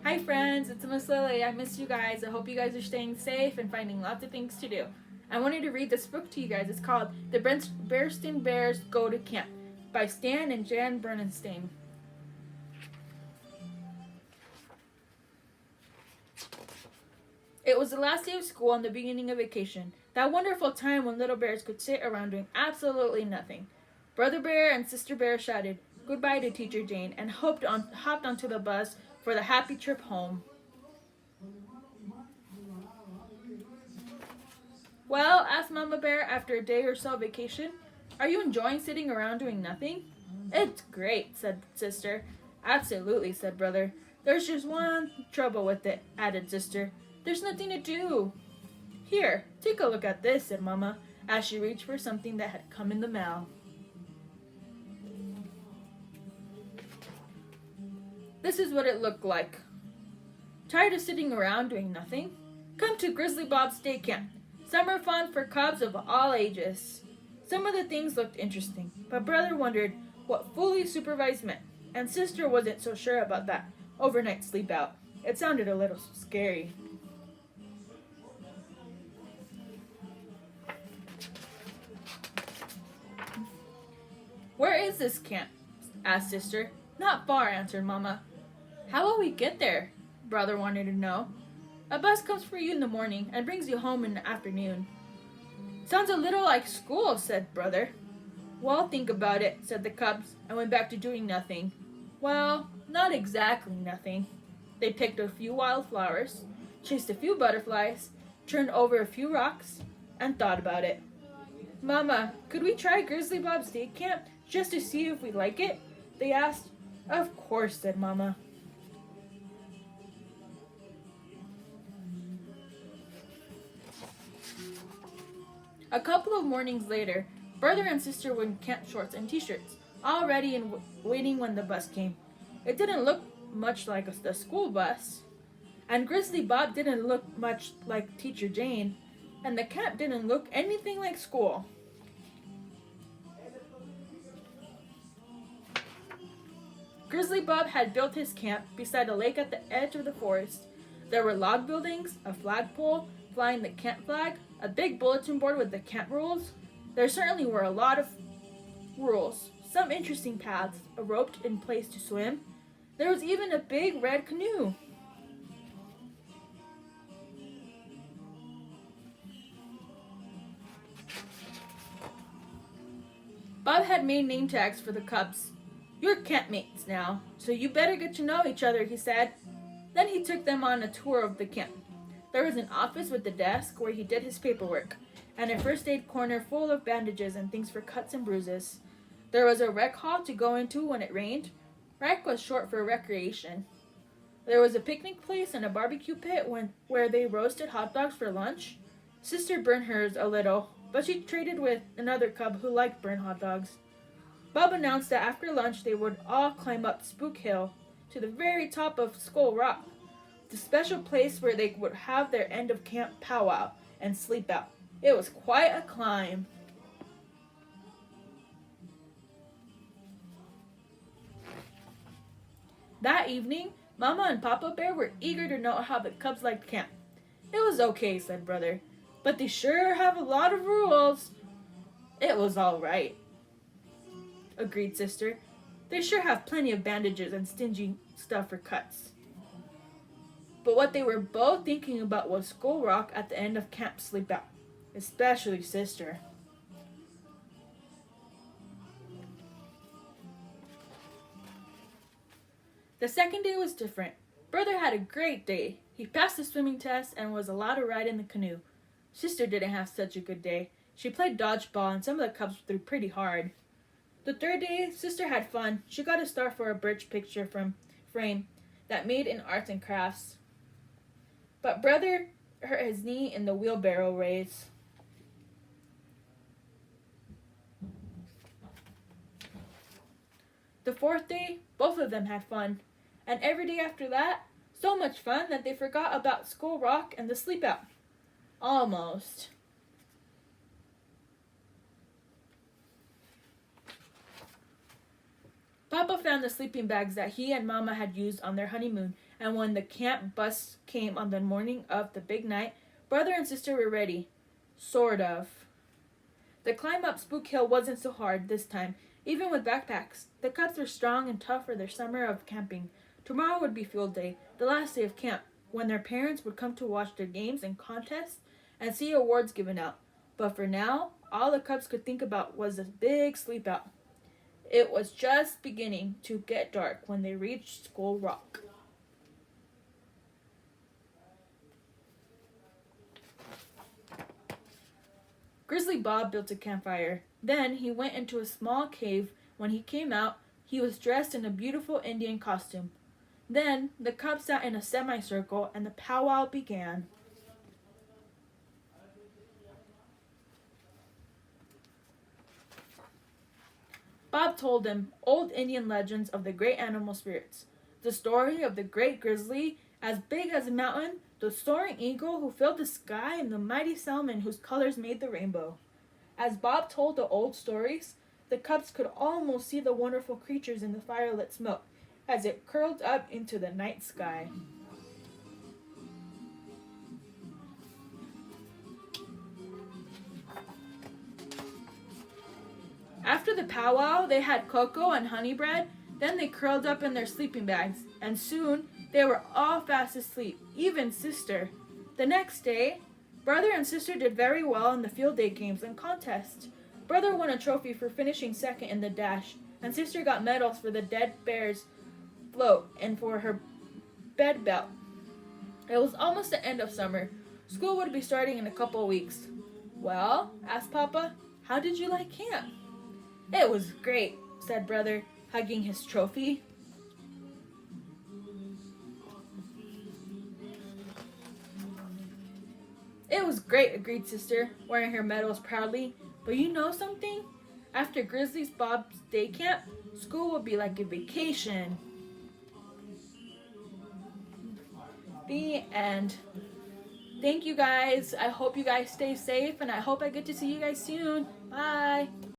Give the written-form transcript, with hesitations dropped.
Hi friends, it's Miss Lily. I miss you guys. I hope you guys are staying safe and finding lots of things to do. I wanted to read this book to you guys. It's called The Berenstain Bears Go to Camp by Stan and Jan Berenstain. It was the last day of school and the beginning of vacation. That wonderful time when little bears could sit around doing absolutely nothing. Brother Bear and Sister Bear shouted goodbye to Teacher Jane and hopped onto the bus for the happy trip home. Well, asked Mama Bear after a day or so of vacation, are you enjoying sitting around doing nothing? It's great, said Sister. Absolutely, said Brother. There's just one trouble with it, added Sister. There's nothing to do. Here, take a look at this, said Mama, as she reached for something that had come in the mail. This is what it looked like. Tired of sitting around doing nothing? Come to Grizzly Bob's day camp. Summer fun for cubs of all ages. Some of the things looked interesting, but Brother wondered what fully supervised meant, and Sister wasn't so sure about that overnight sleep out. It sounded a little scary. Where is this camp? Asked Sister. Not far, answered Mama. How will we get there? Brother wanted to know. A bus comes for you in the morning and brings you home in the afternoon. Sounds a little like school, said Brother. Well, think about it, said the cubs, and went back to doing nothing. Well, not exactly nothing. They picked a few wildflowers, chased a few butterflies, turned over a few rocks, and thought about it. Mama, could we try Grizzly Bob's day camp just to see if we like it? They asked. Of course, said Mama. A couple of mornings later, Brother and Sister were in camp shorts and t-shirts, all ready and waiting when the bus came. It didn't look much like the school bus, and Grizzly Bob didn't look much like Teacher Jane, and the camp didn't look anything like school. Grizzly Bob had built his camp beside a lake at the edge of the forest. There were log buildings, a flagpole flying the camp flag, a big bulletin board with the camp rules. There certainly were a lot of rules, some interesting paths, a rope in place to swim. There was even a big red canoe. Bob had made name tags for the cubs. You're campmates now, so you better get to know each other, he said. Then he took them on a tour of the camp. There was an office with a desk where he did his paperwork, and a first aid corner full of bandages and things for cuts and bruises. There was a rec hall to go into when it rained. Rec was short for recreation. There was a picnic place and a barbecue pit where they roasted hot dogs for lunch. Sister burned hers a little, but she traded with another cub who liked burned hot dogs. Bob announced that after lunch they would all climb up Spook Hill to the very top of Skull Rock, the special place where they would have their end of camp powwow and sleep out. It was quite a climb. That evening, Mama and Papa Bear were eager to know how the cubs liked camp. It was okay, said Brother, but they sure have a lot of rules. It was all right, agreed Sister. They sure have plenty of bandages and stingy stuff for cuts. But what they were both thinking about was Skull Rock at the end of camp sleep out, especially Sister. The second day was different. Brother had a great day. He passed the swimming test and was allowed to ride in the canoe. Sister didn't have such a good day. She played dodgeball and some of the cubs threw pretty hard. The third day, Sister had fun. She got a star for a birch picture frame that made in arts and crafts. But Brother hurt his knee in the wheelbarrow race. The fourth day, both of them had fun. And every day after that, so much fun that they forgot about Skull Rock and the sleep out. Almost. Papa found the sleeping bags that he and Mama had used on their honeymoon And when the camp bus came on the morning of the big night, brother and sister were ready. Sort of. The climb up Spook Hill wasn't so hard this time, even with backpacks. The Cubs were strong and tough for their summer of camping. Tomorrow would be field day, the last day of camp, when their parents would come to watch their games and contests and see awards given out. But for now, all the Cubs could think about was a big sleep out. It was just beginning to get dark when they reached Skull Rock. Grizzly Bob built a campfire. Then he went into a small cave. When he came out, he was dressed in a beautiful Indian costume. Then the Cubs sat in a semicircle and the powwow began. Bob told them old Indian legends of the great animal spirits. The story of the great grizzly, as big as a mountain, the soaring eagle who filled the sky, and the mighty salmon whose colors made the rainbow. As Bob told the old stories, the Cubs could almost see the wonderful creatures in the firelit smoke as it curled up into the night sky. After the powwow, they had cocoa and honey bread. Then they curled up in their sleeping bags, and soon they were all fast asleep, even sister. The next day, brother and sister did very well in the field day games and contests. Brother won a trophy for finishing second in the dash, and sister got medals for the dead bear's float and for her bed belt. It was almost the end of summer. School would be starting in a couple weeks. Well, asked Papa, how did you like camp? It was great, said brother, hugging his trophy. It was great, agreed sister, wearing her medals proudly. But you know something? After Grizzly's Bob's day camp, school will be like a vacation. The end. Thank you guys. I hope you guys stay safe, and I hope I get to see you guys soon. Bye.